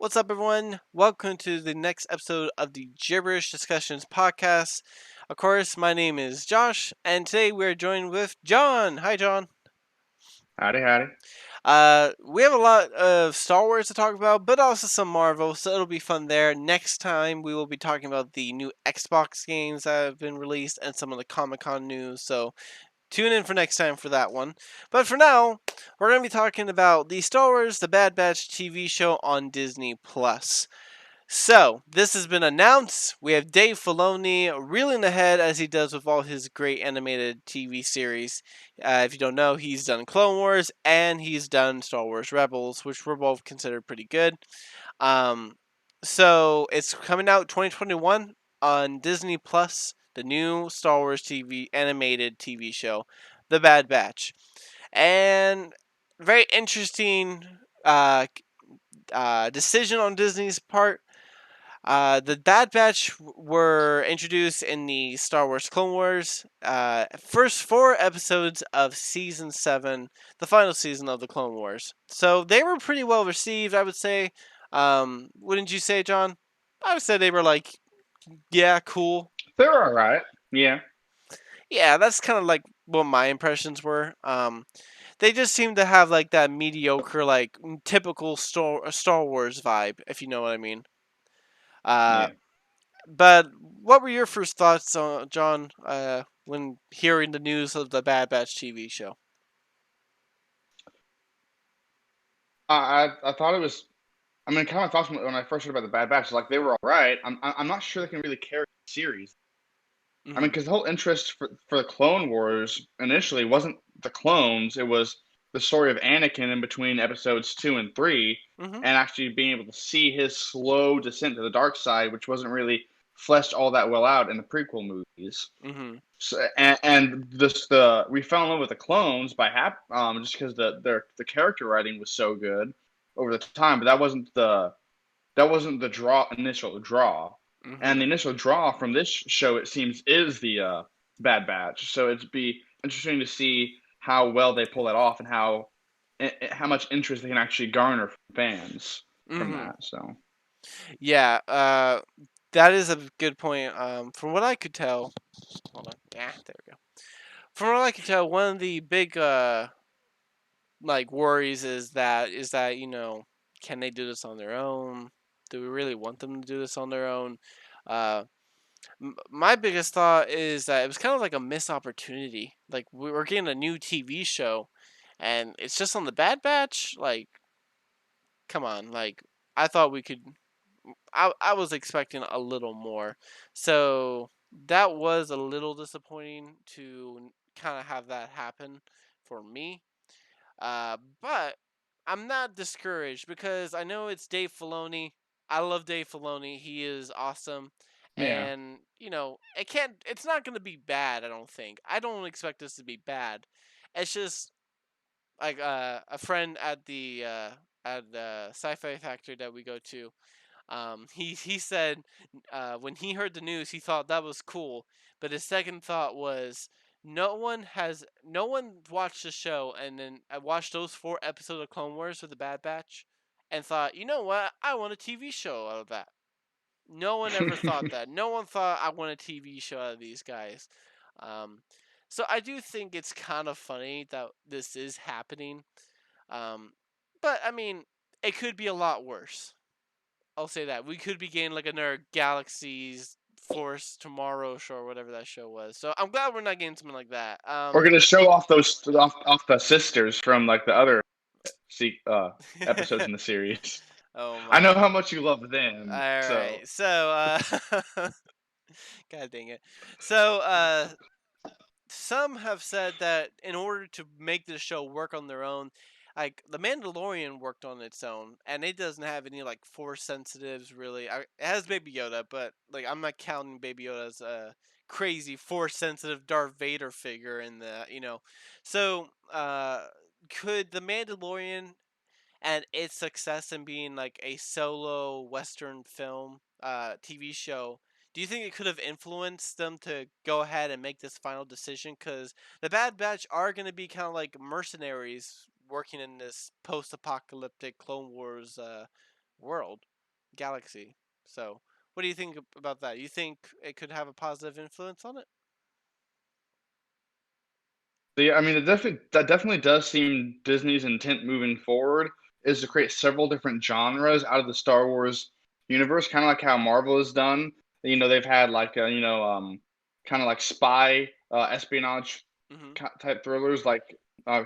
What's up, everyone? Welcome to the next episode of the Gibberish Discussions podcast. Of course, my name is Josh, and today we're joined with John. Hi, John. Howdy, howdy. We have a lot of Star Wars to talk about, but also some Marvel, so it'll be fun there. Next time, we will be talking about the new Xbox games that have been released and some of the Comic Con news, so tune in for next time for that one. But for now, we're going to be talking about the Star Wars The Bad Batch TV show on Disney Plus. So, this has been announced. We have Dave Filoni reeling ahead as he does with all his great animated TV series. If you don't know, he's done Clone Wars and he's done Star Wars Rebels, which were both considered pretty good. Um, so, it's coming out 2021 on Disney Plus, the new Star Wars TV animated TV show, The Bad Batch. And very interesting decision on Disney's part. The Bad Batch were introduced in the Star Wars Clone Wars, first 4 episodes of Season 7, the final season of the Clone Wars. So they were pretty well received, I would say. Wouldn't you say, John? I would say they were like, yeah, cool. They're all right. Yeah. Yeah, that's kind of like what my impressions were. They just seem to have like that mediocre, like typical Star Wars vibe, if you know what I mean. Uh, Yeah. But what were your first thoughts, John, when hearing the news of the Bad Batch TV show? I thought it was. I mean, kind of thoughts when I first heard about the Bad Batch, like they were all right. I'm not sure they can really carry the series. I mean, Hmm. because the whole interest for the Clone Wars initially wasn't the clones; it was the story of Anakin in between episodes 2 and 3, Hmm. and actually being able to see his slow descent to the dark side, which wasn't really fleshed all that well out in the prequel movies. Hmm. So, and this the we fell in love with the clones by just because the character writing was so good over the time, but that wasn't the initial draw, and Hmm. the initial draw from this show it seems is the Bad Batch. So it'd be interesting to see how well they pull that off and how much interest they can actually garner from fans from Hmm. that. So Yeah, that is a good point. From what I could tell, hold on. Yeah, there we go. From what I could tell, one of the big like worries is that can they do this on their own? Do we really want them to do this on their own? Uh, my biggest thought is that it was kind of like a missed opportunity. Like we were getting a new TV show, and it's just on the Bad Batch. Like, come on, like I thought we could. I was expecting a little more, so that was a little disappointing to kind of have that happen for me. But I'm not discouraged because I know it's Dave Filoni. I love Dave Filoni. He is awesome. yeah. And, it's not going to be bad, I don't think. I don't expect this to be bad. It's just like a friend at the sci-fi factory that we go to. He said when he heard the news, he thought that was cool, but his second thought was no one watched the show and then I watched those 4 episodes of Clone Wars with the Bad Batch, and thought, you know what, I want a TV show out of that. No one ever thought that. No one thought I want a TV show out of these guys. Um, so I do think it's kind of funny that this is happening. Um, but I mean, it could be a lot worse. I'll say that we could be getting like another Galaxy's Force Tomorrow show or whatever that show was. So I'm glad we're not getting something like that. We're gonna show off those off the sisters from like the other see episodes in the series. Oh I know my. how much you love All them, right. so So God dang it. So some have said that in order to make this show work on their own, like the Mandalorian worked on its own, and it doesn't have any like force sensitives really. It has Baby Yoda, but like I'm not counting Baby Yoda as a crazy force sensitive Darth Vader figure in the. So could the Mandalorian and its success in being like a solo Western film, TV show, do you think it could have influenced them to go ahead and make this final decision? Because the Bad Batch are going to be kind of like mercenaries working in this post-apocalyptic Clone Wars world. galaxy. So, what do you think about that? You think it could have a positive influence on it? Yeah, I mean, that definitely does seem Disney's intent moving forward is to create several different genres out of the Star Wars universe, kind of like how Marvel has done. They've had like kind of like spy espionage Mm-hmm. type thrillers, like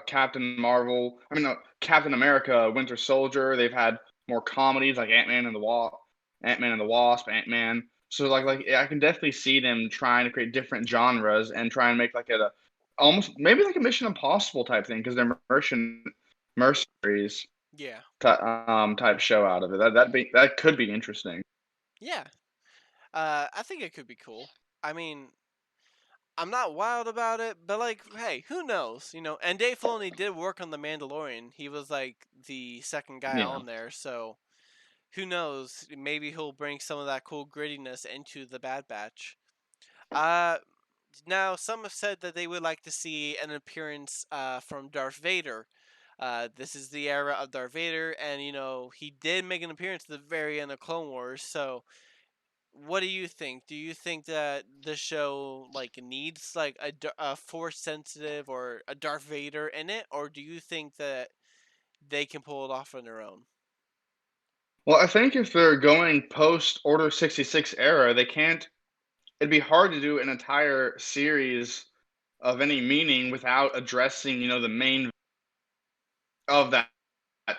Captain Marvel. I mean, Captain America, Winter Soldier. They've had more comedies like Ant Man and the Wasp, Ant Man. So Mm-hmm. I can definitely see them trying to create different genres and try and make like a almost maybe like a Mission Impossible type thing because they're mercenaries Yeah. type show out of it. That could be interesting. Yeah. I think it could be cool. I mean, I'm not wild about it, but like, hey, who knows? And Dave Filoni did work on The Mandalorian. He was like the second guy Yeah. on there, so who knows? Maybe he'll bring some of that cool grittiness into the Bad Batch. Uh, Now some have said that they would like to see an appearance from Darth Vader. This is the era of Darth Vader, and he did make an appearance at the very end of Clone Wars. So what do you think? Do you think that the show like needs like a force sensitive or a Darth Vader in it, or do you think that they can pull it off on their own? Well, I think if they're going post Order 66 era, they can't. It'd be hard to do an entire series of any meaning without addressing, the main of that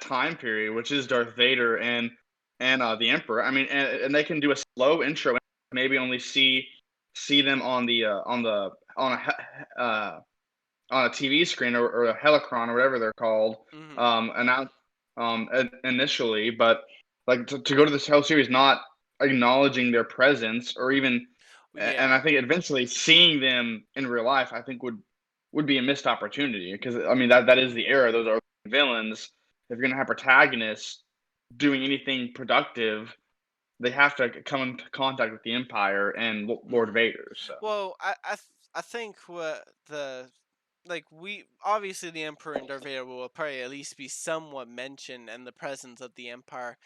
time period, which is Darth Vader and the Emperor. I mean, and they can do a slow intro, maybe only see them on a TV screen or a helicron or whatever they're called, Mm-hmm. announce initially, but like to go to this whole series not acknowledging their presence or even, and I Yeah. think eventually seeing them in real life, I think would be a missed opportunity because I mean that is the era. Those are villains. If you're gonna have protagonists doing anything productive, they have to come into contact with the Empire and Lord Mm-hmm. Vader. So Well, I think what the like we obviously the Emperor and Darth Vader will probably at least be somewhat mentioned and the presence of the Empire,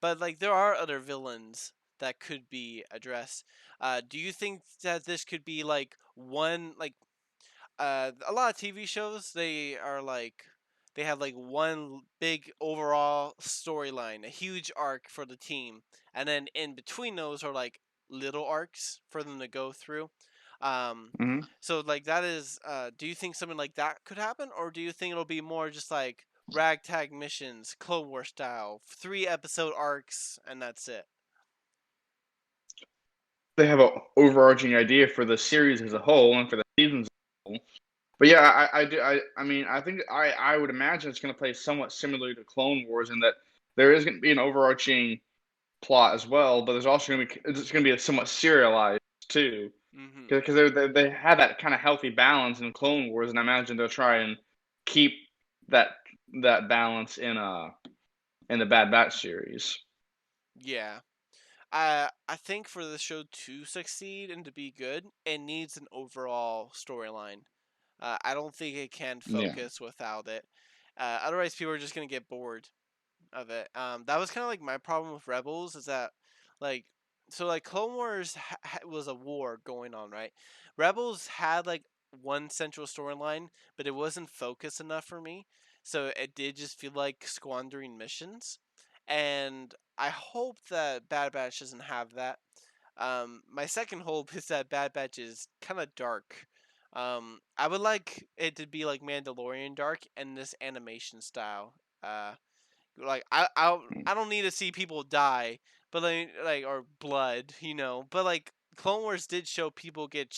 but like there are other villains that could be addressed. Do you think that this could be like one like a lot of TV shows they have like one big overall storyline, a huge arc for the team, and then in between those are like little arcs for them to go through. Um, mhm. so like that is, do you think something like that could happen, or do you think it'll be more just like ragtag missions, Clone War style, 3 episode arcs, and that's it? They have a overarching idea for the series as a whole and for the seasons as a whole. But yeah, I mean, I think I would imagine it's going to play somewhat similarly to Clone Wars in that there is going to be an overarching plot as well, but there's also going to be it's going to be somewhat serialized too, Mm-hmm. because they had that kind of healthy balance in Clone Wars, and I imagine they'll try and keep that that balance in the Bad Batch series. Yeah. I think for the show to succeed and to be good, it needs an overall storyline. I don't think it can Yeah. focus without it. Otherwise, people are just gonna get bored of it. That was kind of like my problem with Rebels is that, like, so like Clone Wars was a war going on, right? Rebels had like one central storyline, but it wasn't focused enough for me. So it did just feel like squandering missions, and I hope that Bad Batch doesn't have that. My second hope is that Bad Batch is kind of dark. I would like it to be like Mandalorian dark and this animation style. Like I don't need to see people die, but like or blood, But like Clone Wars did show people get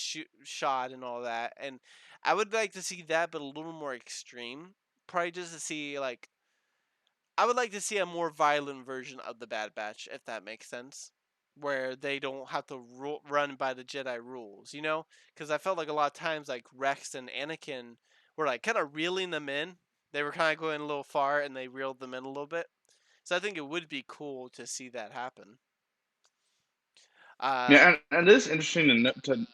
shot and all that, and I would like to see that, but a little more extreme. Probably just to see like I would like to see a more violent version of the Bad Batch, if that makes sense, where they don't have to run by the Jedi rules, Because I felt like a lot of times, like Rex and Anakin were like kind of reeling them in. They were kind of going a little far, and they reeled them in a little bit. So I think it would be cool to see that happen. Uh, Yeah, and it is interesting to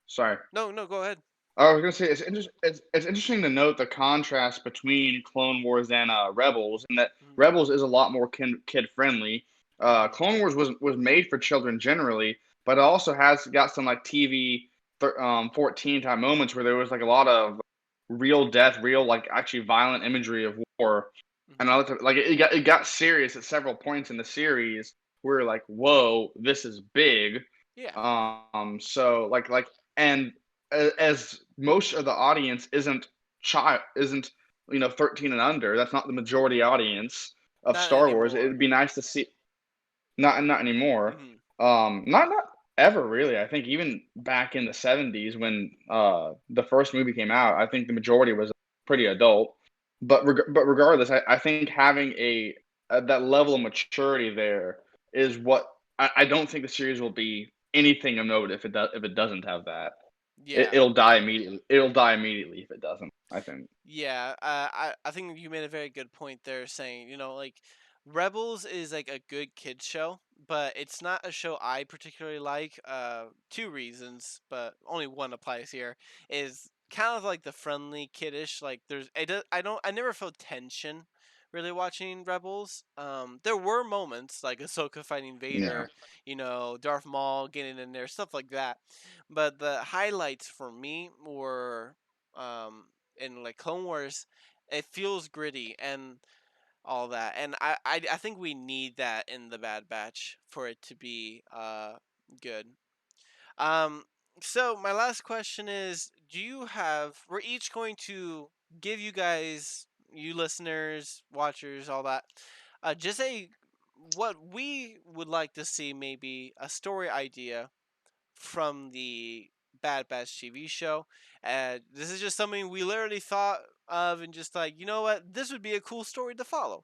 sorry. no, no, go ahead. I was gonna say it's interesting to note the contrast between Clone Wars and Rebels, and that Mhm. Rebels is a lot more kid friendly. Clone Wars was made for children generally, but it also has got some like TV 14 type moments where there was like a lot of real death, real like actually violent imagery of war, and Hmm. like it got serious at several points in the series. Where like, whoa, this is big. Yeah. So and as most of the audience isn't 13 and under. That's not the majority audience of Not Star Wars. anymore. It'd be nice to see. Not anymore. Hmm. Not ever really. I think even back in the 70s when the first movie came out, I think the majority was pretty adult. But regardless, I think having a that level of maturity there is what I don't think the series will be anything of note if it doesn't have that. Yeah. It'll die immediately. It'll die immediately if it doesn't, I think. Yeah, I think you made a very good point there, saying, like, Rebels is like a good kids show, but it's not a show I particularly like. Two reasons, but only one applies here. Is kind of like the friendly kiddish. Like, I never felt tension really watching Rebels. There were moments like Ahsoka fighting Yeah. Vader, Darth Maul getting in there, stuff like that. But the highlights for me were um in like Clone Wars. It feels gritty and all that, and I think we need that in the Bad Batch for it to be good. Um, so my last question is: do you have? We're each going to give you guys, you listeners, watchers, all that, just a what we would like to see, maybe a story idea from the Bad Batch TV show. This is just something we literally thought of and just like, you know what, this would be a cool story to follow.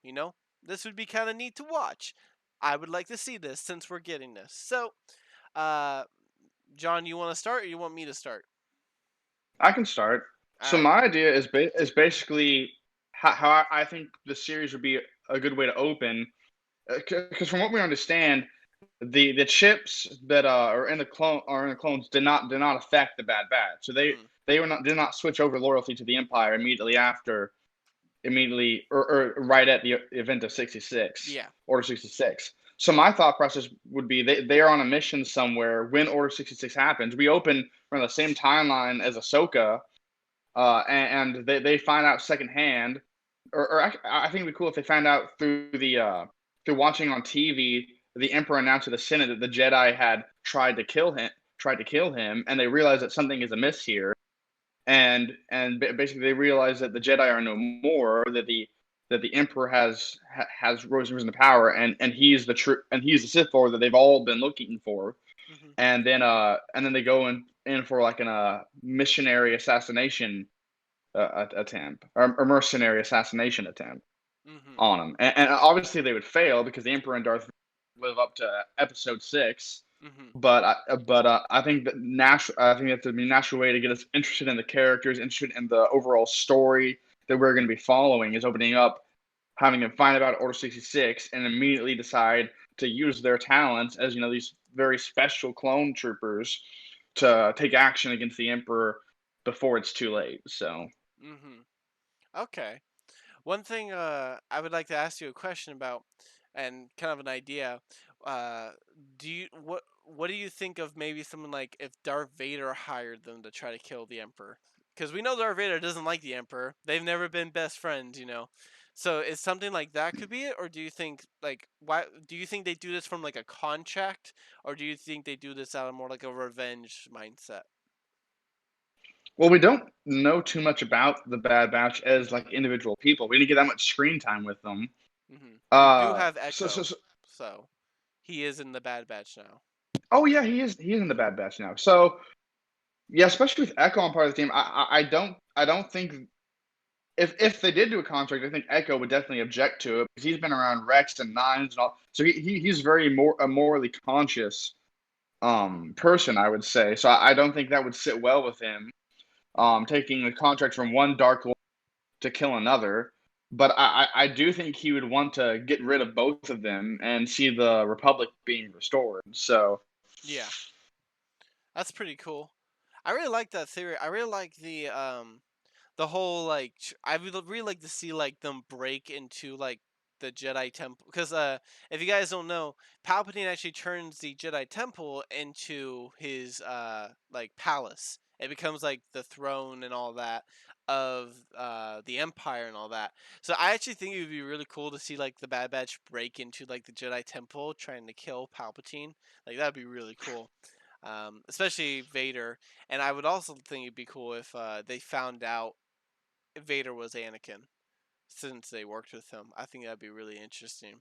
This would be kind of neat to watch. I would like to see this since we're getting this. So, uh, John, you want to start or you want me to start? I can start. All So right. my idea is basically how I think the series would be a good way to open, because from what we understand, the chips that are in the clones did not affect the Bad Batch. So Mm-hmm. they were not did not switch over loyalty to the Empire immediately or right at the event of 66, Yeah. Order 66. So my thought process would be they are on a mission somewhere when Order 66 happens. We open from the same timeline as Ahsoka, and they find out secondhand, or I think it'd be cool if they found out through watching on TV the Emperor announced to the Senate that the Jedi had tried to kill him, and they realized that something is amiss here, and basically they realize that the Jedi are no more, that the Emperor has risen to power, and he's the Sith Lord that they've all been looking for, Mm-hmm. and then they go in for like an missionary assassination attempt, or mercenary assassination attempt Mm-hmm. on him, and obviously they would fail because the Emperor and Darth live up to Episode 6. Mm-hmm. But I think I think that's a natural way to get us interested in the characters, interested in the overall story that we're going to be following, is opening up, having them find about Order 66, and immediately decide to use their talents as these very special clone troopers to take action against the Emperor before it's too late. So Mm-hmm. Okay. One thing I would like to ask you a question about, and kind of an idea. Uh, what do you think of maybe someone like if Darth Vader hired them to try to kill the Emperor? Because we know Darth Vader doesn't like the Emperor. They've never been best friends. So is something like that could be it, or do you think like why do you think they do this from like a contract, or do you think they do this out of more like a revenge mindset? well, we don't know too much about the Bad Batch as like individual people. We didn't get that much screen time with them. We do have So, so, Echo, so so he is in the Bad Batch now. oh yeah, he is in the Bad Batch now. So yeah, especially with Echo on part of the team, I don't think if they did do a contract, I think Echo would definitely object to it because he's been around Rex and Nines and all. So he's very a morally conscious Mhm. person, I would say. So I don't think that would sit well with him. Mhm. Taking a contract from one Dark Lord to kill another. But I do think he would want to get rid of both of them and see the Republic being restored. So Yeah, that's pretty cool. I really like that theory. I really like the whole like I would really like to see like them break into like the Jedi Temple, because if you guys don't know, Palpatine actually turns the Jedi Temple into his like palace. It becomes like the throne and all that of the Empire and all that. So I actually think it would be really cool to see like the Bad Batch break into like the Jedi Temple trying to kill Palpatine. Like that'd be really cool. Especially Vader, and I would also think it'd be cool if they found out Vader was Anakin, since they worked with him. I think that'd be really interesting.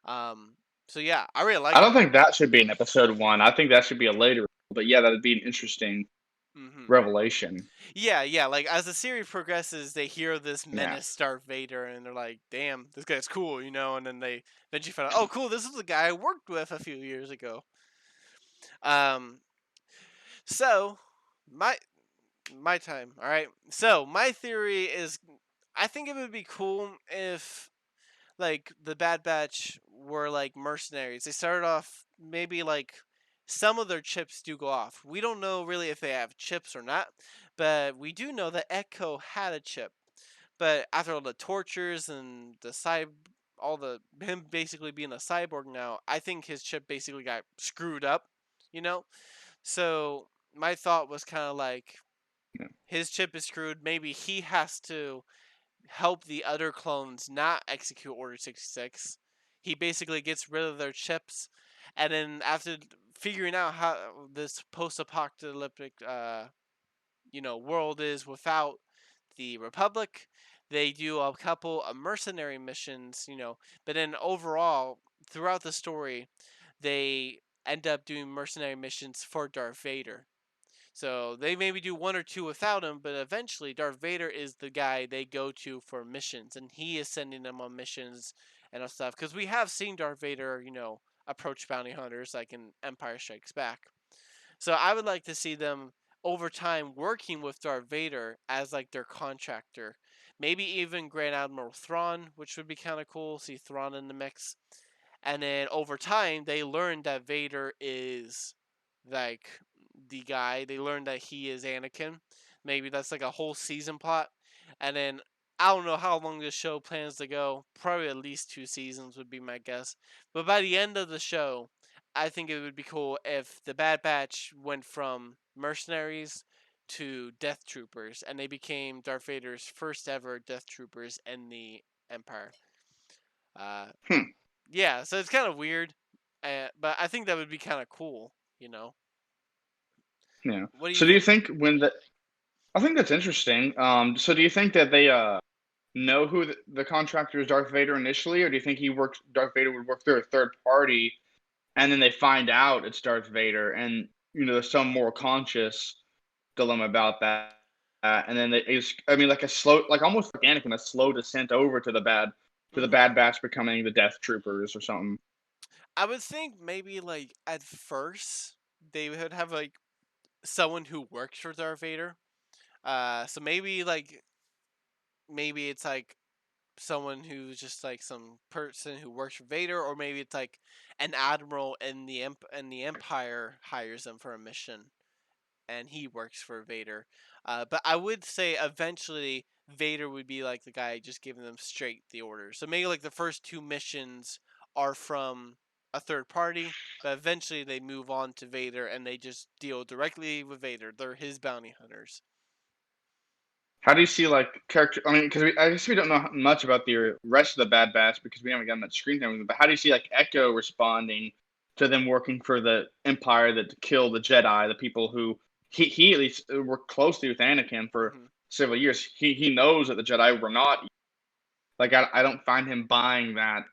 Um, so yeah, I really I like don't that. think that should be in episode one. I think that should be a later. But yeah, that'd be an interesting hmm revelation. Yeah, yeah. Like as the series progresses, they hear this Yeah. menace, Darth Vader, and they're like, "Damn, this guy's cool," you know. And then they eventually find out, "Oh, cool, this is the guy I worked with a few years ago." Um, so my my time. All right. So my theory is, I think it would be cool if like the Bad Batch were like mercenaries. They started off maybe like some of their chips do go off. We don't know really if they have chips or not, but we do know that Echo had a chip. But after all the tortures and all the him basically being a cyborg now, I think his chip basically got screwed up, you know? So my thought was kind of like Yeah. his chip is screwed. Maybe he has to help the other clones not execute Order 66. He basically gets rid of their chips, and then after figuring out how this post-apocalyptic, world is without the Republic, they do a couple of mercenary missions, but then overall, throughout the story, they end up doing mercenary missions for Darth Vader. So they maybe do one or two without him, but eventually Darth Vader is the guy they go to for missions, and he is sending them on missions and stuff. Because we have seen Darth Vader, approach bounty hunters like in Empire Strikes Back. So I would like to see them over time working with Darth Vader as like their contractor. Maybe even Grand Admiral Thrawn, which would be kind of cool. See Thrawn in the mix. And then over time, they learn that Vader is like the guy. They learn that he is Anakin. Maybe that's like a whole season plot. And then I don't know how long this show plans to go. Probably at least 2 seasons would be my guess. But by the end of the show, I think it would be cool if the Bad Batch went from mercenaries to Death Troopers, and they became Darth Vader's first ever Death Troopers in the Empire. Uh, Hmm. yeah, so it's kind of weird, but I think that would be kind of cool, Yeah. What do you So do you think? think when the I think that's interesting. So do you think that they know who the contractor is Darth Vader initially, or do you think Darth Vader would work through a third party, and then they find out it's Darth Vader, and there's some more conscious dilemma about that, and then I mean, like a slow, like almost like Anakin, a slow descent over to the hmm Bad Batch becoming the Death Troopers or something. I would think maybe like at first they would have like someone who works for Darth Vader. So maybe it's like someone who's just like some person who works for Vader, or maybe it's like an admiral in the Empire hires them for a mission, and he works for Vader. But I would say eventually Vader would be like the guy just giving them straight the orders. So maybe like the first two missions are from a third party, but eventually they move on to Vader and they just deal directly with Vader. They're his bounty hunters. How do you see like character? I mean, because I guess we don't know much about the rest of the Bad Batch because we haven't gotten much screen time with them. But how do you see like Echo responding to them working for the Empire that killed the Jedi, the people who he at least worked closely with Anakin for hmm several years. He knows that the Jedi were not like I don't find him buying that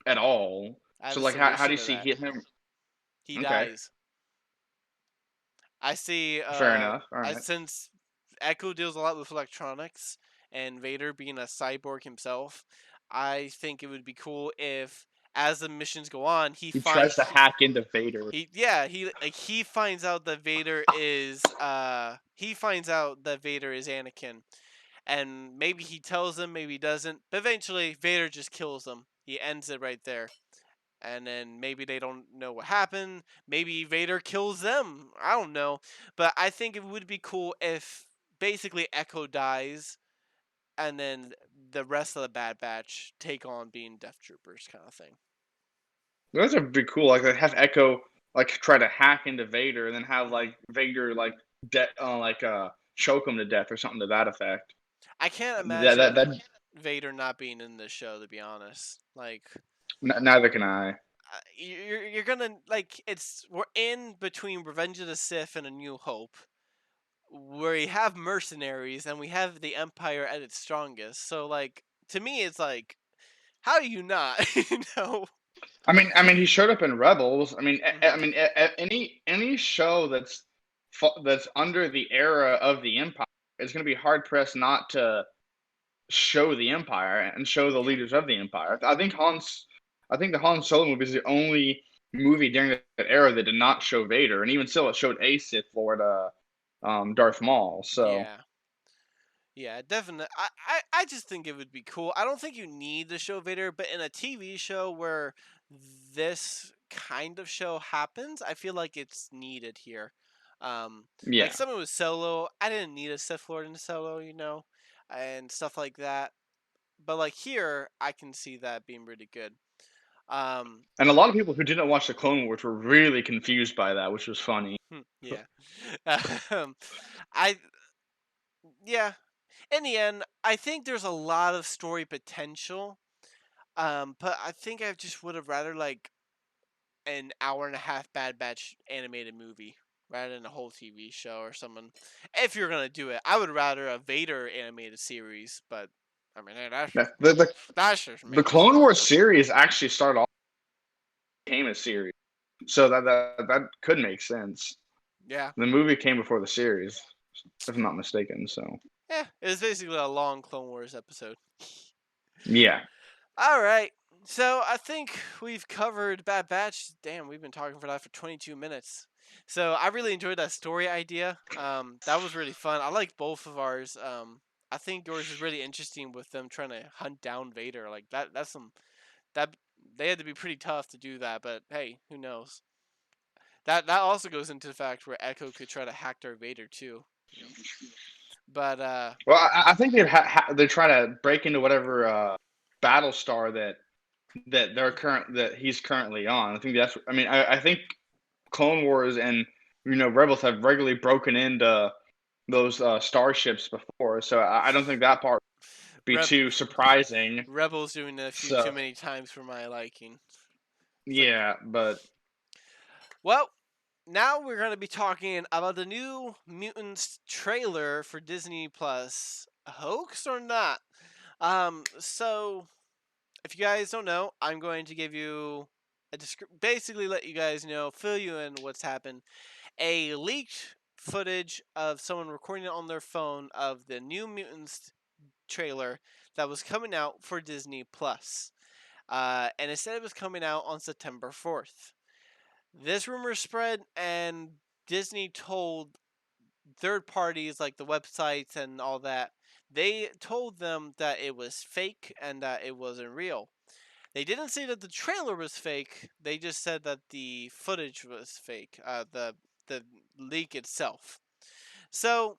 at all. I have So a like how do solution you to see that. him? He Okay, dies. I see. fair enough. All right. Since Echo deals a lot with electronics, and Vader being a cyborg himself, I think it would be cool if, as the missions go on, He tries to hack into Vader. he finds out that Vader is Anakin, and maybe he tells him, maybe he doesn't, but eventually Vader just kills him. He ends it right there. And then maybe they don't know what happened. Maybe Vader kills them. I don't know. But I think it would be cool if basically Echo dies and then the rest of the Bad Batch take on being Death Troopers, kind of thing. Those would be cool. Like they have Echo like try to hack into Vader, and then have Mhm. like Vader choke him to death or something to that effect. I can't That that, imagine that Vader not being in this show, to be honest. Like, neither can I. you're gonna like we're in between Revenge of the Sith and A New Hope, where we have mercenaries and we have the Empire at its strongest. So like, to me, it's like, how do you not? You know? I mean, he showed up in Rebels. I mean, Hmm. any show that's under the era of the Empire is going to be hard pressed not to show the Empire and show the Yeah. leaders of the Empire. I think the Han Solo movie is the only movie during that era that did not show Vader, and even still, it showed a Sith Lord, Darth Maul. So Yeah. Yeah, definitely. I just think it would be cool. I don't think you need to show Vader, but in a TV show where this kind of show happens, I feel like it's needed here. Like yeah, someone with Solo, I didn't need a Sith Lord in Solo, and stuff like that. But like here, I can see that being really good. Um, and a lot of people who didn't watch the Clone Wars were really confused by that, which was funny. yeah. um, I yeah. In the end, I think there's a lot of story potential. But I think I just would have rather like an hour and a half Bad Batch animated movie rather than a whole TV show or something. If you're gonna do it, I would rather a Vader animated series. But I mean, hey, The the, that's just the me. Clone Wars series actually started off became a series, so that could make sense. Yeah, The movie came before the series, if I'm not mistaken. So yeah. It was basically a long Clone Wars episode. yeah, All right. So I think we've covered Bad Batch. Damn, we've been talking for that for 22 minutes. So I really enjoyed that story idea. That was really fun. I like both of ours. I think yours is really interesting with them trying to hunt down Vader. Like that. That's some that they had to be pretty tough to do that. But hey, who knows? That also goes into the fact where Echo could try to hack Darth Vader too. You know. But well, I think they try to break into whatever battle star that he's currently on. I think that's. I mean, I think Clone Wars and Rebels have regularly broken into those starships before, so I don't think that part would be Reb- too surprising. Rebels doing it a few So too many times for my liking. It's like, yeah, but well, now we're going to be talking about the new Mutants trailer for Disney Plus. A hoax or not? So if you guys don't know, I'm going to give you basically let you guys know, fill you in what's happened. A leaked footage of someone recording it on their phone of the new Mutants trailer that was coming out for Disney Plus. And it said it was coming out on September 4th. This rumor spread, and Disney told third parties like the websites and all that, they told them that it was fake and that it wasn't real. They didn't say that the trailer was fake. They just said that the footage was fake. The leak itself. So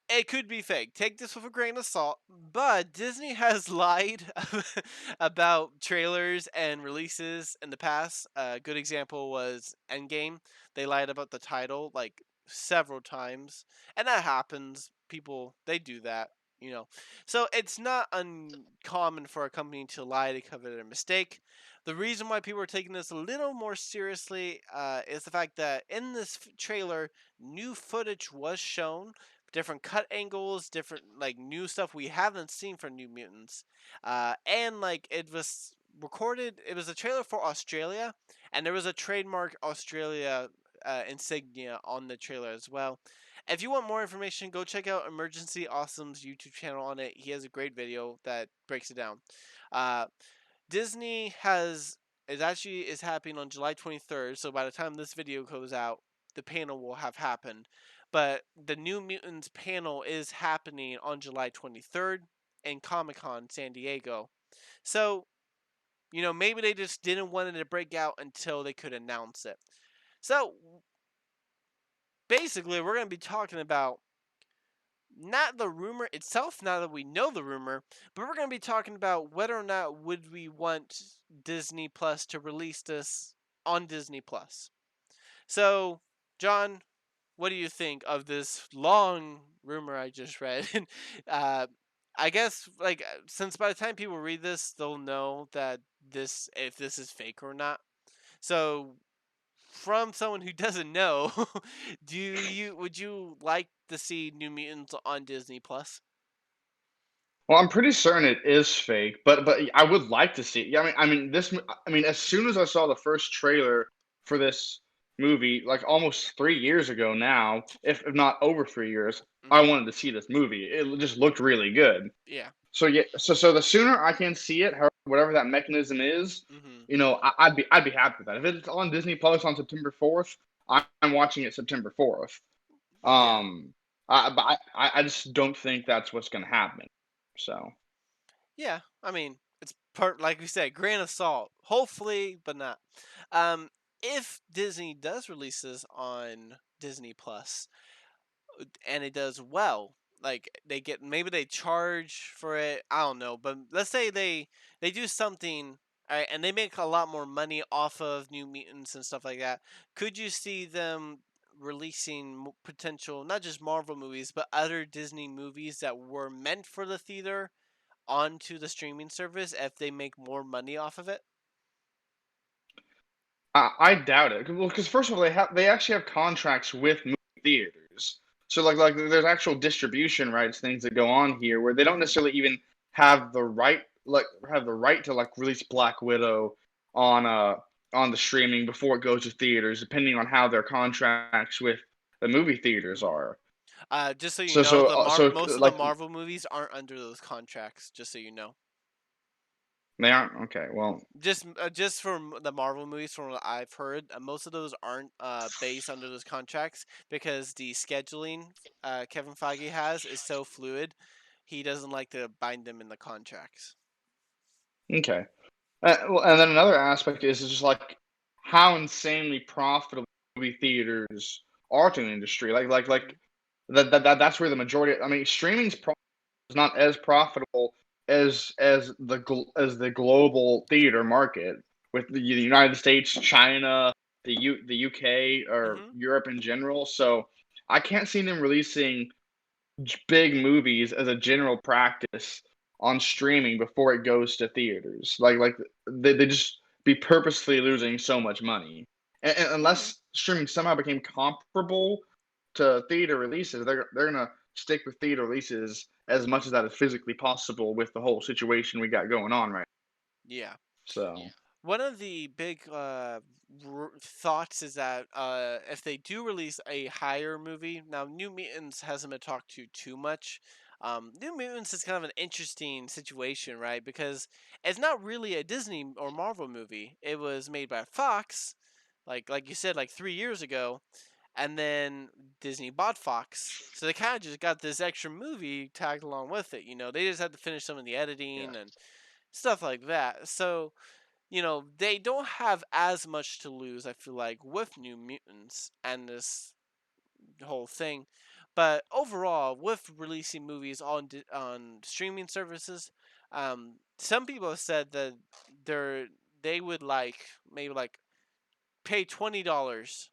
it could be fake. Take this with a grain of salt. But Disney has lied about trailers and releases in the past. A good example was Endgame. They lied about the title like several times, and that happens. People they do that. So it's not uncommon for a company to lie to cover their mistake. The reason why people are taking this a little more seriously is the fact that in this trailer, new footage was shown, different cut angles, different like new stuff we haven't seen for New Mutants, and like it was recorded. It was a trailer for Australia, and there was a trademark Australia insignia on the trailer as well. If you want more information, go check out Emergency Awesome's YouTube channel on it. He has a great video that breaks it down. Uh, Disney has it actually is happening on July 23rd, so by the time this video goes out, the panel will have happened. But the New Mutants panel is happening on July 23rd in Comic Con San Diego. So, maybe they just didn't want it to break out until they could announce it. So, basically, we're going to be talking about not the rumor itself, now that we know the rumor, but we're going to be talking about whether or not would we want Disney Plus to release this on Disney Plus. So, John, what do you think of this long rumor I just read? uh, I guess since by the time people read this, they'll know that this if this is fake or not. So, from someone who doesn't know, would you like to see New Mutants on Disney Plus? Well, I'm pretty certain it is fake, but I would like to see. Yeah, I mean, as soon as I saw the first trailer for this movie, like almost 3 years ago now, if not over 3 years, I Hmm. wanted to see this movie. It just looked really good. Yeah. So yeah, so the sooner I can see it, whatever that mechanism is, Hmm. I'd be happy with that. If it's on Disney Plus on September 4th, I'm watching it September 4th. Yeah. Um, I just don't think that's what's gonna happen. So. Yeah. I mean, it's like we said, grain of salt. Hopefully, but not. Um, if Disney does release this on Disney Plus, and it does well, like they get maybe they charge for it, I don't know, but let's say they do something, alright, and they make a lot more money off of New Mutants and stuff like that. Could you see them releasing potential, not just Marvel movies but other Disney movies that were meant for the theater onto the streaming service if they make more money off of it? I doubt it. Well, because first of all, they actually have contracts with movie theaters. So like there's actual distribution rights things that go on here where they don't Hmm. necessarily even have the right to like release Black Widow on uh on the streaming before it goes to theaters, depending on how their contracts with the movie theaters Hmm. are. Just so you So know, so uh, so most of the like Marvel movies aren't under those contracts. Just so you know. they aren't okay. Well, Just from the Marvel movies, from what I've heard, most of those aren't based under those contracts because the scheduling Kevin Feige has is so fluid. He doesn't like to bind them in the contracts. okay. Well, and then another aspect is just like how insanely profitable movie theaters are to the industry. Hmm. That's where the majority. I mean, streaming's is not as profitable as the global theater market with the United States, China, the UK, or Hmm. Europe in general. So I can't see them releasing big movies as a general practice on streaming before it goes to theaters. They just be purposely losing so much money. And Hmm. unless streaming somehow became comparable to theater releases, they're gonna stick with theater releases as much as that is physically possible with the whole situation we got going on right Yeah. now. So One of the big thoughts is that if they do release a higher movie, now New Mutants hasn't been talked to too much. New Mutants is kind of an interesting situation, right? Because it's not really a Disney or Marvel movie. It was made by Fox, like you said, like 3 years ago, and then Disney bought Fox, so they kind of just got this extra movie tagged along with it. They just had to finish some of the yeah. editing and stuff like that. So they don't have as much to lose, I feel like, with New Mutants and this whole thing. But overall, with releasing movies on streaming services, some people have said that they would maybe pay $20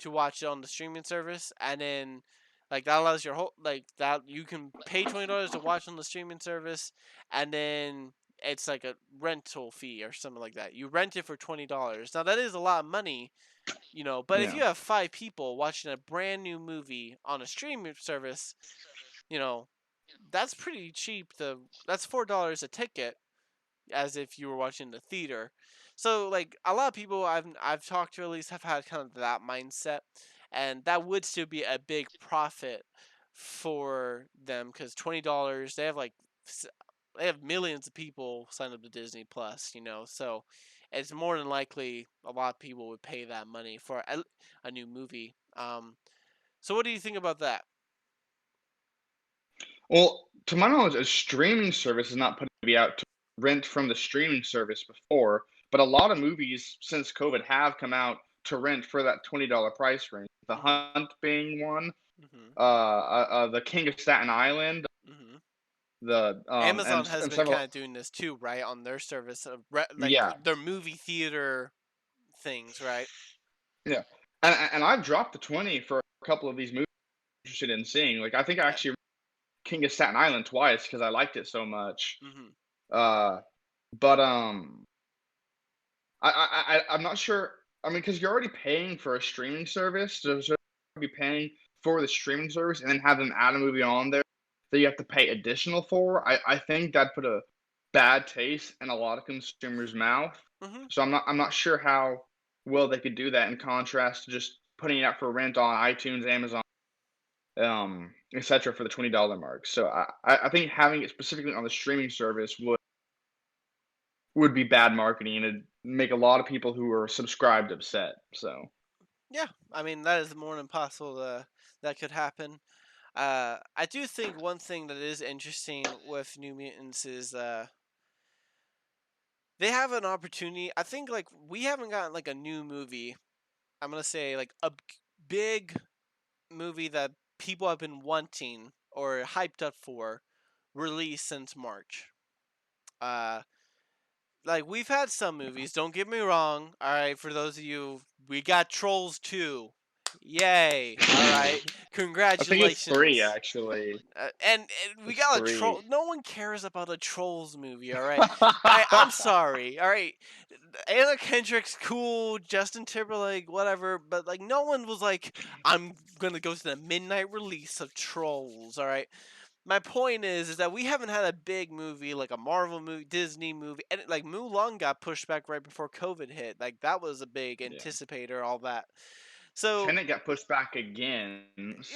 to watch it on the streaming service, and then that allows your whole that you can pay $20 to watch on the streaming service, and then it's like a rental fee or something like that. You rent it for $20. Now that is a lot of money, but if Yeah. you have 5 people watching a brand new movie on a streaming service, you know, that's pretty cheap. That's $4 a ticket as if you were watching the theater. So a lot of people I've talked to at least have had kind of that mindset, and that would still be a big profit for them because $20 they have millions of people sign up to Disney Plus, so it's more than likely a lot of people would pay that money for a new movie. So what do you think about that? Well, to my knowledge, a streaming service is not put to be out to rent from the streaming service before, but a lot of movies since COVID have come out to rent for that $20 price range. The Mhm. Hunt being one, Mhm. the King of Staten Island, Mhm. the Amazon has and been several. kind of doing this too, right? On their service of like Yeah, their movie theater things, right? yeah, and I've dropped the 20 for a couple of these movies I'm interested in seeing. Like I think I Yeah. actually King of Staten Island twice because I liked it so much. Mhm. Uh, but I'm not sure. I mean, because you're already paying for a streaming service, so you're be paying for the streaming service and then have them add a movie on there that you have to pay additional for. I think that put a bad taste in a lot of consumers' mouth. Mhm. So I'm not sure how well they could do that in contrast to just putting it out for rent on iTunes, Amazon, etc. for the $20 mark. So I think having it specifically on the streaming service would be bad marketing and it'd make a lot of people who are subscribed upset. So Yeah. I mean, that is more than possible that could happen. I do think one thing that is interesting with New Mutants is they have an opportunity. I think like we haven't gotten like a new movie. I'm gonna say like a big movie that people have been wanting or hyped up for released since March. Uh, like we've had some movies. Don't get me wrong. All right, for those of you, we got Trolls 2. Yay! All right, I think it's three congratulations. actually. And we It's got a troll. three. No one cares about a Trolls movie, all right. I'm sorry, all right. Anna Kendrick's cool, Justin Timberlake, whatever, but like no one was like, I'm gonna go to the midnight release of Trolls, all right. My point is that we haven't had a big movie like a Marvel movie, Disney movie, and like Mulan got pushed back right before COVID hit. Like that was a big Yeah. anticipator, all that. So Tenet got pushed back again.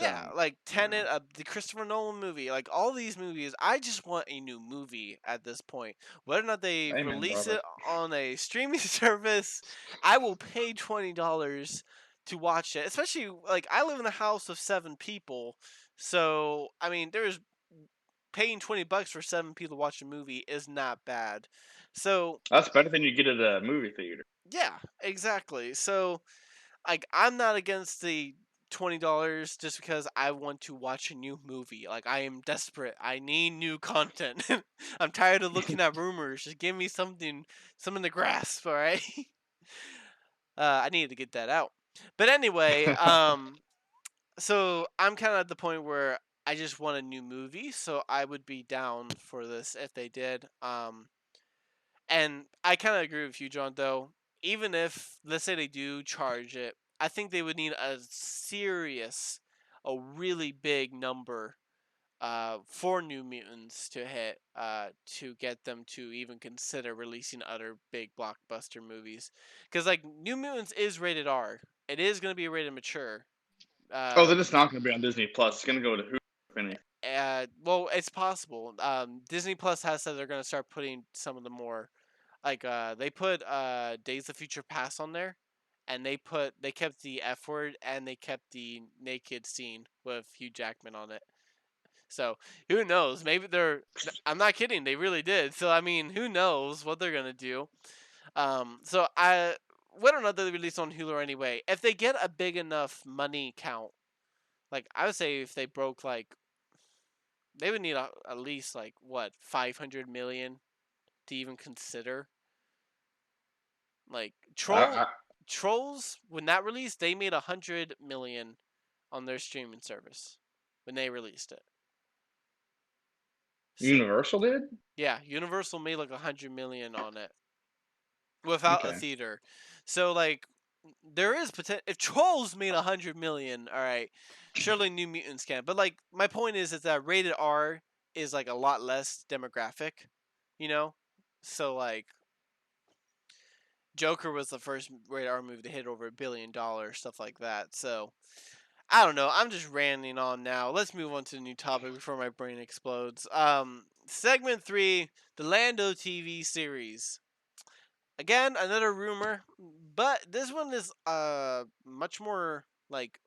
yeah, So like you know. Tenet, the Christopher Nolan movie, like all these movies, I just want a new movie at this point. Whether or not they Amen, release brother. it on a streaming service, I will pay $20 to watch it. Especially like I live in a house of 7 people, so I mean, there's paying $20 for 7 people to watch a movie is not bad. So That's better than you get at a movie theater. yeah, exactly. So like I'm not against the $20 just because I want to watch a new movie. Like I am desperate. I need new content. I'm tired of looking at rumors. Just give me something to grasp, all right? I needed to get that out. But anyway, so I'm kind of at the point where I just want a new movie, so I would be down for this if they did. And I kind of agree with you, John, though. Even if, let's say they do charge it, I think they would need a really big number for New Mutants to hit to get them to even consider releasing other big blockbuster movies. Because, like, New Mutants is rated R. It is going to be rated mature. Oh, Uh, then it's not going to be on Disney Plus. It's going to go to Hulu. If any. well, it's possible. Disney Plus has said they're going to start putting some of the more like they put Days of Future Past on there, and they kept the F word and they kept the naked scene with Hugh Jackman on it. So who knows? Maybe they're. I'm not kidding. They really did. So I mean, who knows what they're gonna do? So I whether or not they release on Hulu anyway, if they get a big enough money count, like I would say if they broke like they would need at least like what 500 million to even consider like I, Trolls when that released, they made 100 million on their streaming service when they released it. So Universal did. yeah, Universal made like 100 million on it without a Okay. theater. So like there is potential. If Trolls made 100 million, all right, surely New Mutants can. But like my point is that rated R is like a lot less demographic, you know. So like Joker was the first rated R movie to hit over $1 billion, stuff like that. So I don't know. I'm just ranting on now. Let's move on to the new topic before my brain explodes. Segment 3, the Lando TV series. Again, another rumor, but this one is much more like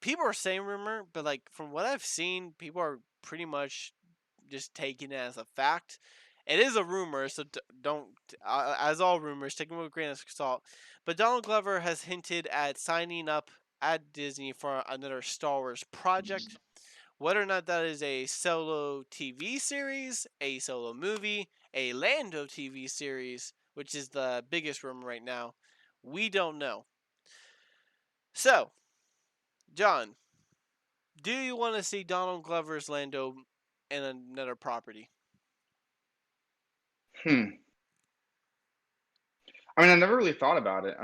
people are saying rumor, but like from what I've seen, people are pretty much just taking it as a fact. It is a rumor, so don't, as all rumors, take them with a grain of salt. But Donald Glover has hinted at signing up at Disney for another Star Wars project. Whether or not that is a solo TV series, a solo movie, a Lando TV series, which is the biggest rumor right now, we don't know. So, John, do you want to see Donald Glover's Lando in another property? Hmm. I mean, I never really thought about it.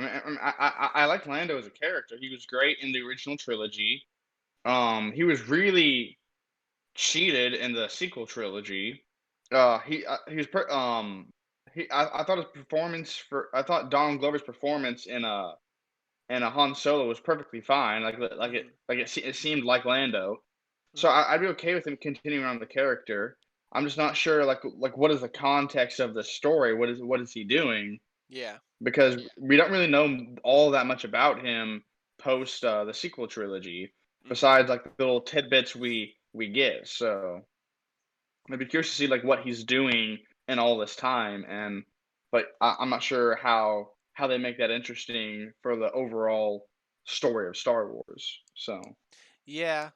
I like Lando as a character. He was great in the original trilogy. He was really cheated in the sequel trilogy. He was I thought his performance for I thought Donald Glover's performance in a Han Solo was perfectly fine. Mm-hmm. It seemed like Lando. So Mm-hmm. I'd be okay with him continuing on the character. I'm just not sure what is the context of the story? What is he doing? Yeah. Because we don't really know all that much about him post the sequel trilogy, Mm-hmm. besides like the little tidbits we get. So I'd be curious to see like what he's doing in all this time, but I'm not sure how they make that interesting for the overall story of Star Wars. So Yeah.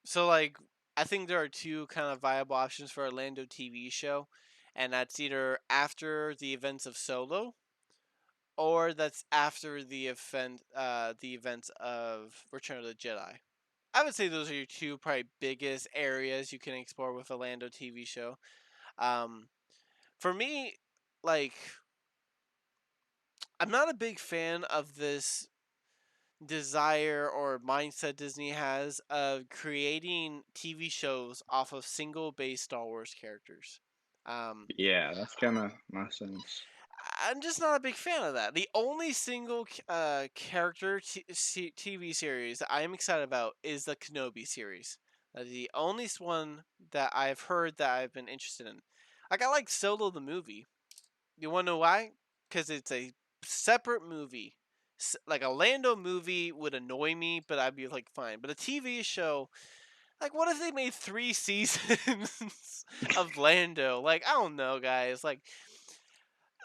So like, I think there are two kind of viable options for a Lando TV show, and that's either after the events of Solo, or that's after the events of Return of the Jedi. I would say those are your two probably biggest areas you can explore with a Lando TV show. Um, for me, like, I'm not a big fan of this desire or mindset Disney has of creating TV shows off of single based Star Wars characters. Um, yeah, that's kind of my sense. I'm just not a big fan of that. The only single character TV series that I am excited about is the Kenobi series. The only one that I've heard that I've been interested in. Like, I like Solo the movie. You want to know why? Because it's a separate movie. Like a Lando movie would annoy me, but I'd be like fine. But a TV show, like, what if they made 3 seasons of Lando? Like, I don't know, guys.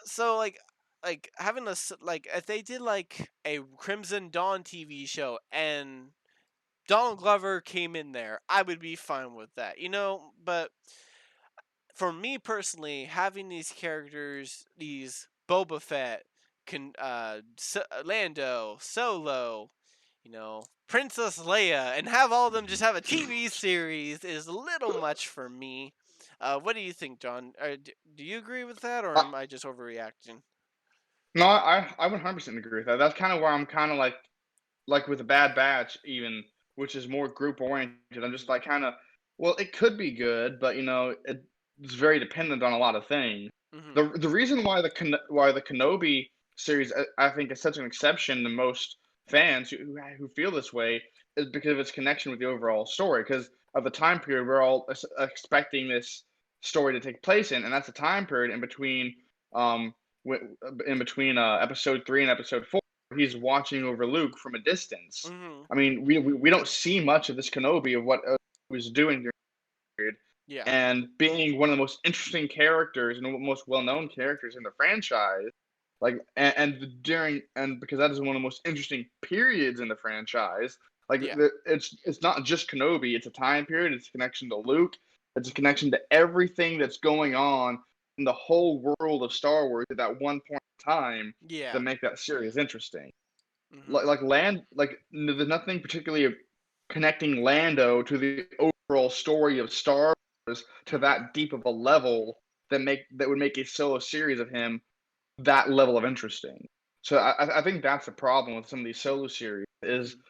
So like having like if they did like a Crimson Dawn TV show and Donald Glover came in there, I would be fine with that, you know. But for me personally, having these characters, these Boba Fett, Lando, Solo, Princess Leia, and have all of them just have a TV series is a little much for me. What do you think, John? Do you agree with that, or Uh, am I just overreacting? no, I 100% agree with that. That's kind of where I'm kind of like with the Bad Batch even, which is more group oriented. I'm just like kind of well, it could be good, but it's very dependent on a lot of things. Mm-hmm. The reason why why the Kenobi series I think is such an exception to most fans who feel this way is because of its connection with the overall story. Because of the time period we're all expecting this story to take place in, and that's a time period um in between episode 3 and episode 4. He's watching over Luke from a distance. Mm-hmm. I mean, we don't see much of this Kenobi of what he was doing during the period, Yeah. and being one of the most interesting characters and most well-known characters in the franchise. And because that is one of the most interesting periods in the franchise. Yeah. It's not just Kenobi; it's a time period. It's a connection to Luke. It's a connection to everything that's going on in the whole world of Star Wars at that one point in time that Yeah. make that series interesting. Mm-hmm. There's nothing particularly connecting Lando to the overall story of Star Wars to Mm-hmm. that deep of a level that would make a solo series of him that level of interesting. So I think that's the problem with some of these solo series is Mm-hmm.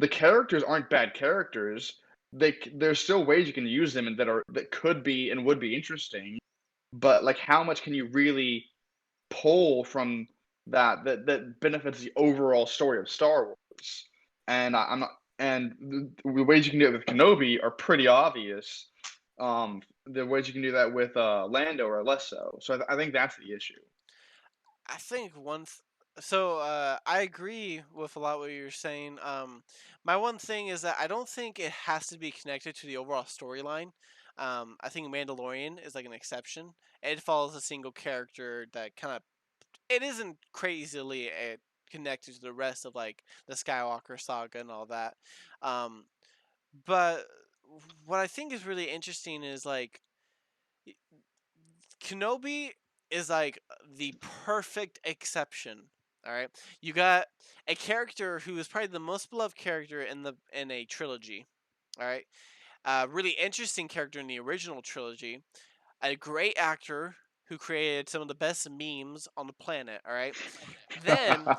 the characters aren't bad characters. There's still ways you can use them and that could be and would be interesting, but like how much can you really pull from that benefits the overall story of Star Wars? And I'm not, and the ways you can do it with Kenobi are pretty obvious. The ways you can do that with Lando are less so. So I think that's the issue. I think so I agree with a lot what you're saying. My one thing is that I don't think it has to be connected to the overall storyline. I think Mandalorian is like an exception. It follows a single character that kind of it isn't crazily connected to the rest of like the Skywalker saga and all that. Um, but what I think is really interesting is like Kenobi is like the perfect exception. All right, you got a character who is probably the most beloved character in a trilogy. All right, really interesting character in the original trilogy. A great actor who created some of the best memes on the planet. All right, then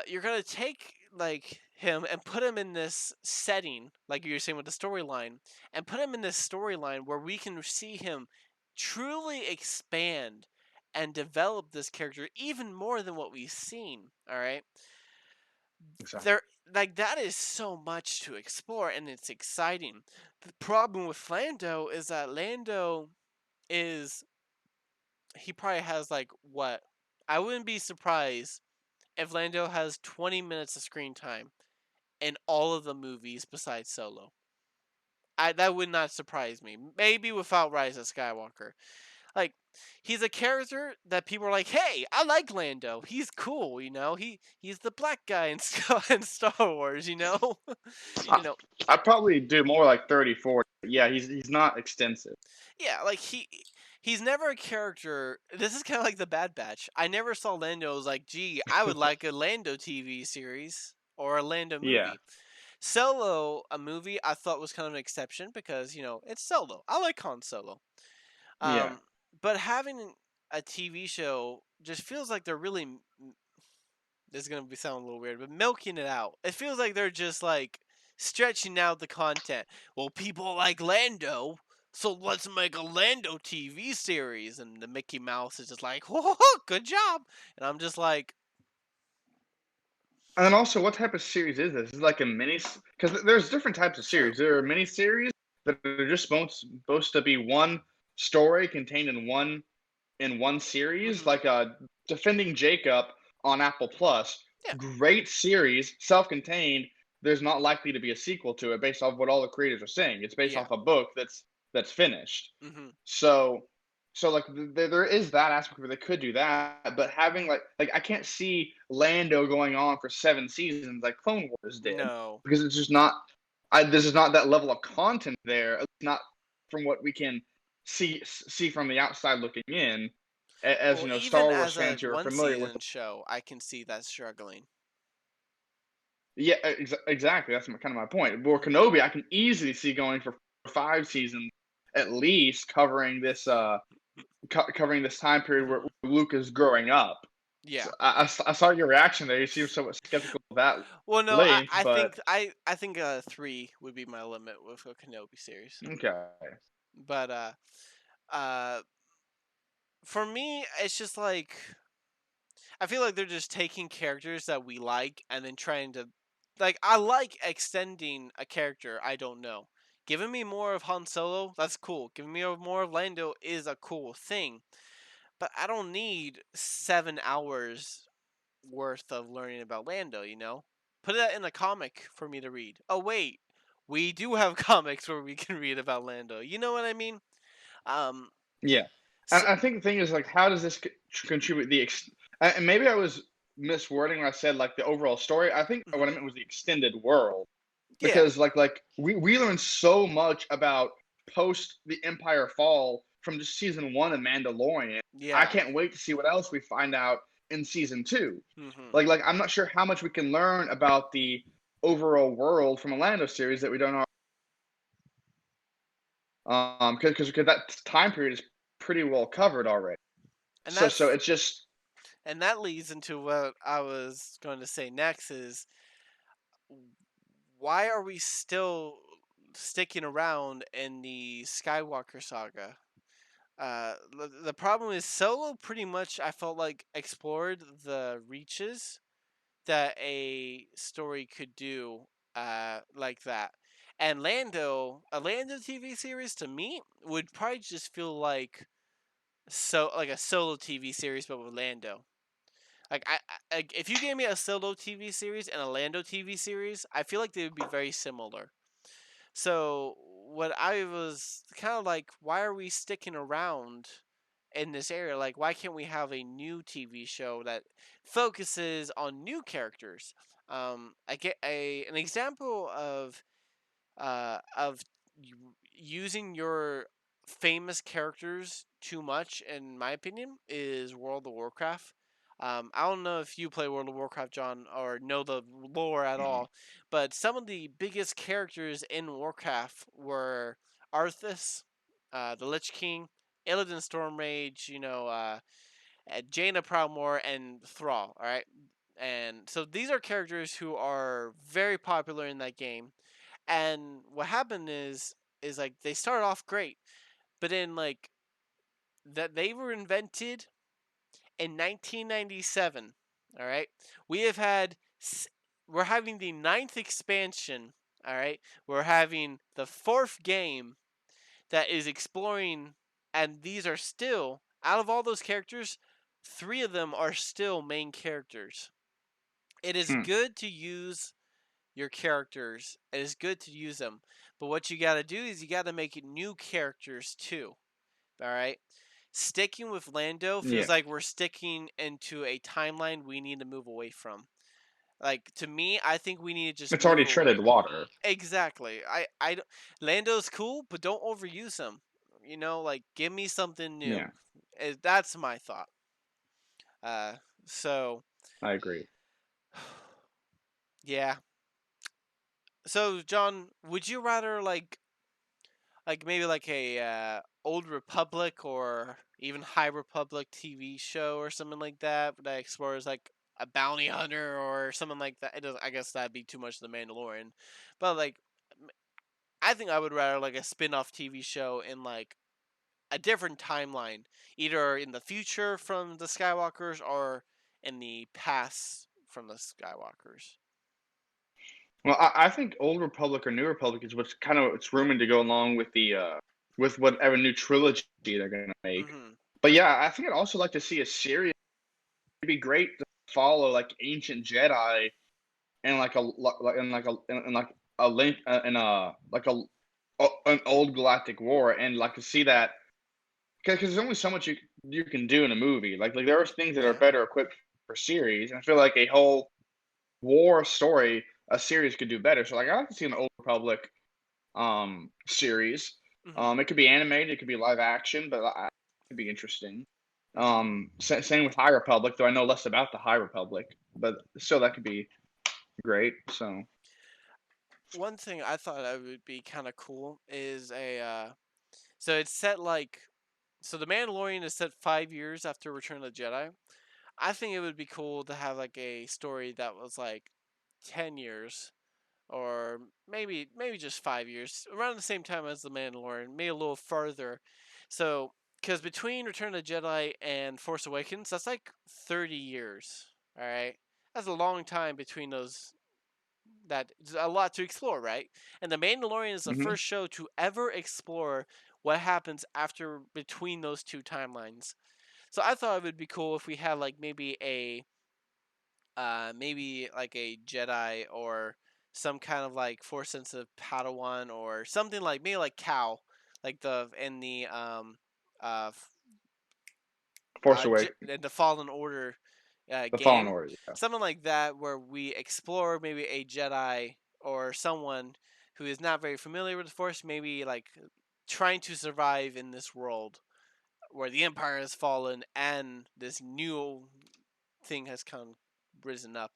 you're gonna take like him and put him in this setting, like you were saying with the storyline, and put him in this storyline where we can see him truly expand and develop this character even more than what we've seen. All right, Exactly. there like that is so much to explore and it's exciting. The problem with Lando is that Lando is he probably has like what I wouldn't be surprised if Lando has 20 minutes of screen time in all of the movies besides Solo. That would not surprise me. Maybe without Rise of Skywalker. Like he's a character that people are like, "Hey, I like Lando. He's cool, you know. He's the black guy in in Star Wars, you know." I, you know. I'd probably do more like 30, 40. Yeah, he's not extensive. Yeah, like he's never a character. This is kind of like the Bad Batch. I never saw Lando as like, "Gee, I would like a Lando TV series or a Lando Yeah, movie." Solo, a movie I thought was kind of an exception because it's Solo. I like Han Solo. yeah. Um, but having a TV show just feels like they're really. This is gonna be sound a little weird, but milking it out. It feels like they're just like stretching out the content. Well, people like Lando, so let's make a Lando TV series. And the Mickey Mouse is just like, "Whoa, good job," and I'm just like, And then also, what type of series is this? Is it like a mini? Because there's different types of "True." series. There are mini series that are just supposed to be one story contained in one series, Hmm. like Defending Jacob on Apple Plus. Yeah, Great series, self-contained. There's not likely to be a sequel to it based off what all the creators are saying. It's based yeah. off a book that's finished. Hmm. So like there is that aspect where they could do that, but having like I can't see Lando going on for 7 seasons like Clone Wars did No. because it's just not. This is not that level of content there. At least not from what we can see from the outside looking in. As Well, you know, even Star Wars as a fans who are one familiar with. season show, I can see that struggling. Yeah, exactly. That's kind of my point. But Hmm. Kenobi, I can easily see going for 5 seasons at least, covering this time period where Hmm. Luke is growing up. So Yeah. I saw your reaction there. You seem somewhat skeptical of that Well, no, I, length, I but think I think 3 would be my limit with a Kenobi series. okay. But uh, for me, it's just like I feel like they're just taking characters that we like and then trying to like I like extending a character I don't know. Giving me more of Han Solo, that's cool. Giving me more of Lando is a cool thing. But I don't need 7 hours worth of learning about Lando, you know? Put that in a comic for me to read. Oh wait, we do have comics where we can read about Lando. You know what I mean? Um Yeah, and so, I think the thing is like, how does this contribute and maybe I was miswording when I said like the overall story. I think what I mhm. meant was the extended world Yeah. because we learned so much about post the Empire fall from just season one of Mandalorian. I Yeah. can't wait to see what else we find out in season two. Mhm. Like I'm not sure how much we can learn about the overall world from a Lando series that we don't know. Because that time period is pretty well covered already. And So that's it's just and that leads into what I was going to say next is why are we still sticking around in the Skywalker saga? The problem is Solo pretty much I felt like explored the reaches that a story could do like that. And a Lando TV series to me would probably just feel like a solo TV series but with Lando. Like like if you gave me a solo TV series and a Lando TV series, I feel like they would be very similar. So what I was kind of like, why are we sticking around in this area? Like, why can't we have a new TV show that focuses on new characters? I get an example of using your famous characters too much, in my opinion, is World of Warcraft. I don't know if you play World of Warcraft, John, or know the lore at Mm. all, but some of the biggest characters in Warcraft were Arthas, the Lich King, Illidan Stormrage, Jaina Proudmoore, and Thrall. All right, and so these are characters who are very popular in that game. And what happened is like they started off great, but then like that they were invented in 1997. All right, we have had we're having the ninth expansion. All right, we're having the fourth game that is exploring, and these are still, out of all those characters, three of them are still main characters. It is Hmm. good to use your characters. It is good to use them. But what you got to do is you got to make new characters too. All right? Sticking with Lando feels Yeah. like we're sticking into a timeline we need to move away from. Like to me, I think we need to just It's move already away. treaded water. Exactly. Lando's cool, but don't overuse him. Like give me something new. Yeah, That's my thought. Uh, so I agree. yeah. So John, would you rather like maybe like a old Republic or even High Republic TV show or something like that explores like a bounty hunter or something like that? It does, I guess that'd be too much of the Mandalorian, but like I think I would rather like a spin-off TV show in like a different timeline, either in the future from the Skywalkers or in the past from the Skywalkers. Well, I think Old Republic or New Republic is what's kind of it's rumored to go along with the with whatever new trilogy they're gonna make. Mm-hmm. But yeah, I think I'd also like to see a series. It'd be great to follow like ancient Jedi and like a like and like a and like a link and like an old galactic war and like to see that because there's only so much you can do in a movie. Like there are things that are Yeah. better equipped for series, and I feel like a whole war story a series could do better. So like I like to see an Old Republic series. Mm-hmm. It could be animated, it could be live action, but it could be interesting. Mm-hmm. Same with High Republic, though I know less about the High Republic, but still that could be great. So One thing I thought that would be kind of cool is a so it's set like so the Mandalorian is set 5 years after Return of the Jedi. I think it would be cool to have like a story that was like 10 years or maybe just 5 years around the same time as the Mandalorian, maybe a little further. So because between Return of the Jedi and Force Awakens, that's like 30 years. All right, that's a long time between those. That's a lot to explore, right? And The Mandalorian is the hmm first show to ever explore what happens after between those two timelines. So I thought it would be cool if we had like maybe like a Jedi or some kind of like force sensitive Padawan or something like maybe like Cal, like the in the uh Force Awakens, in the Fallen Order the Fallen game, Order. Yeah. something like that, where we explore maybe a Jedi or someone who is not very familiar with the Force, maybe like trying to survive in this world where the Empire has fallen and this new thing has come risen up.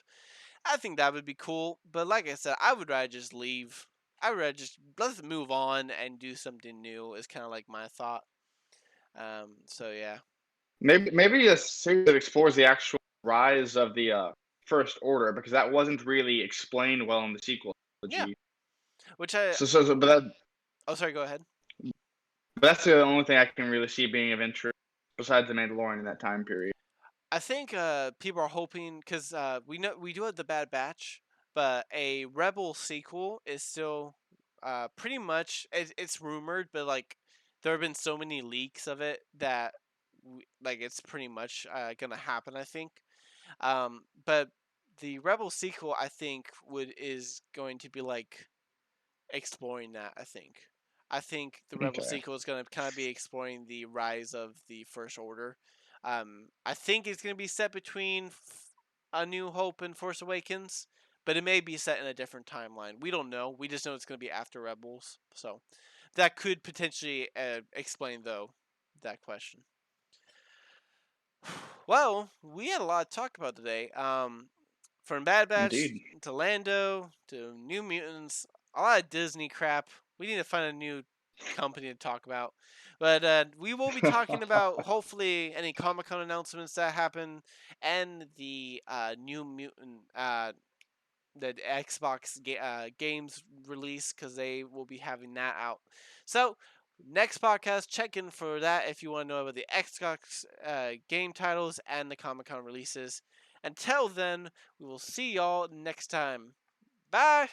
I think that would be cool, but like I said, I would rather just leave. I would rather just let's move on and do something new. Is kind of like my thought. So yeah, Maybe a series that explores the actual rise of the First Order because that wasn't really explained well in the sequel yeah. trilogy. Which I oh sorry, go ahead. but that's the only thing I can really see being of interest besides the Mandalorian in that time period. I think people are hoping because we know we do have the Bad Batch, but a Rebel sequel is still pretty much it's rumored, but like there have been so many leaks of it that like it's pretty much gonna happen. I think, but the Rebel sequel I think would is going to be like exploring that. I think. I think the Rebel Okay. sequel is going to kind of be exploring the rise of the First Order. I think it's going to be set between A New Hope and Force Awakens, but it may be set in a different timeline. We don't know. We just know it's going to be after Rebels. So that could potentially explain, though, that question. Well, we had a lot to talk about today. From Bad Batch Indeed. to Lando to New Mutants, a lot of Disney crap. We need to find a new company to talk about. But we will be talking about hopefully any Comic Con announcements that happen and the New Mutant, the Xbox games release because they will be having that out. So next podcast, check in for that if you want to know about the Xbox game titles and the Comic Con releases. Until then, we will see y'all next time. Bye!